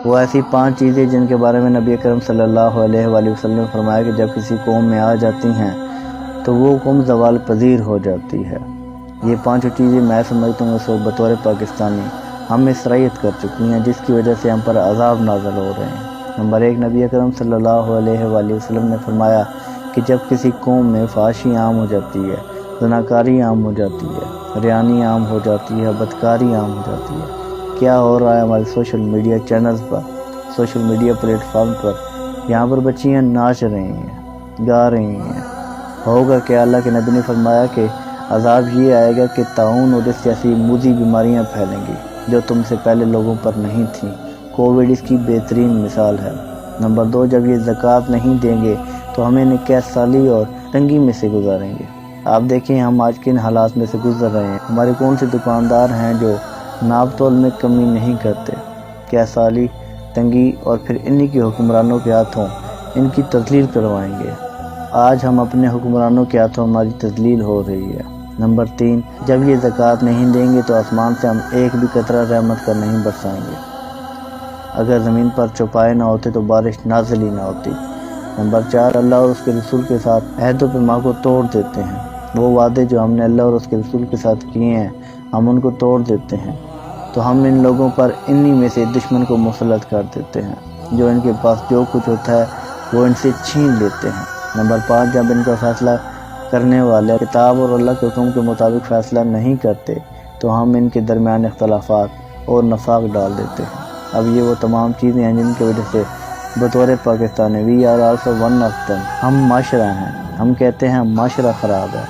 وہ ایسی 5 چیزیں جن کے بارے میں نبی اکرم صلی اللہ علیہ وآلہ وسلم نے فرمایا کہ جب کسی قوم میں آ جاتی ہیں تو وہ قوم زوال پذیر ہو جاتی ہے۔ یہ 5 چیزیں میں سمجھتا ہوں اس وقت بطور پاکستانی ہم میں صلاحیت کر چکی ہیں، جس کی وجہ سے ہم پر عذاب نازل ہو رہے ہیں۔ نمبر 1، نبی اکرم صلی اللہ علیہ وآلہ وسلم نے فرمایا کہ جب کسی قوم میں فحاشی عام ہو جاتی ہے، زناکاری عام ہو جاتی ہے، ریانی عام ہو جاتی ہے، بدکاری عام ہو جاتی ہے۔ کیا ہو رہا ہے ہمارے سوشل میڈیا چینلز پر، سوشل میڈیا پلیٹ فارم پر؟ یہاں پر بچیاں ناچ رہی ہیں، گا رہی ہیں۔ ہوگا کہ اللہ کے نبی نے فرمایا کہ عذاب یہ آئے گا کہ طاعون اور اس جیسی موذی بیماریاں پھیلیں گی جو تم سے پہلے لوگوں پر نہیں تھیں۔ کووڈ اس کی بہترین مثال ہے۔ نمبر 2، جب یہ زکوٰۃ نہیں دیں گے تو ہمیں نکاح سالی اور تنگی میں سے گزاریں گے۔ آپ دیکھیں ہم آج کن حالات میں سے گزر رہے ہیں۔ ہمارے کون سے دکاندار ہیں جو ناپ تول میں کمی نہیں کرتے؟ کیا سالی، تنگی اور پھر انہی کے حکمرانوں کے ہاتھوں ان کی تذلیل کروائیں گے۔ آج ہم اپنے حکمرانوں کے ہاتھوں ہماری تذلیل ہو رہی ہے۔ نمبر 3، جب یہ زکوٰۃ نہیں دیں گے تو آسمان سے ہم ایک بھی قطرہ رحمت کا نہیں برسائیں گے۔ اگر زمین پر چوپائے نہ ہوتے تو بارش نازل ہی نہ ہوتی۔ نمبر 4، اللہ اور اس کے رسول کے ساتھ عہد و پیمان کو توڑ دیتے ہیں۔ وہ وعدے جو ہم نے اللہ اور اس کے رسول کے ساتھ کیے ہیں ہم ان کو توڑ دیتے ہیں، تو ہم ان لوگوں پر انہی میں سے دشمن کو مسلط کر دیتے ہیں جو ان کے پاس جو کچھ ہوتا ہے وہ ان سے چھین لیتے ہیں۔ نمبر 5، جب ان کا فیصلہ کرنے والے کتاب اور اللہ کے حکم کے مطابق فیصلہ نہیں کرتے تو ہم ان کے درمیان اختلافات اور نفاق ڈال دیتے ہیں۔ اب یہ وہ تمام چیزیں ہیں جن کی وجہ سے بطور Pakistani we are also one of them, ہم معاشرہ ہیں۔ ہم کہتے ہیں معاشرہ خراب ہے،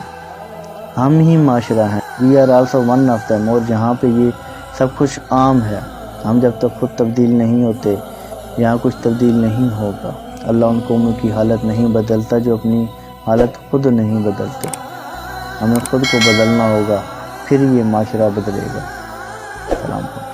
ہم ہی معاشرہ ہیں، we are also one of them. اور جہاں پہ یہ سب کچھ عام ہے، ہم جب تک خود تبدیل نہیں ہوتے یہاں کچھ تبدیل نہیں ہوگا۔ اللہ ان قوموں کی حالت نہیں بدلتا جو اپنی حالت خود نہیں بدلتے۔ ہمیں خود کو بدلنا ہوگا، پھر یہ معاشرہ بدلے گا۔ السلام علیکم۔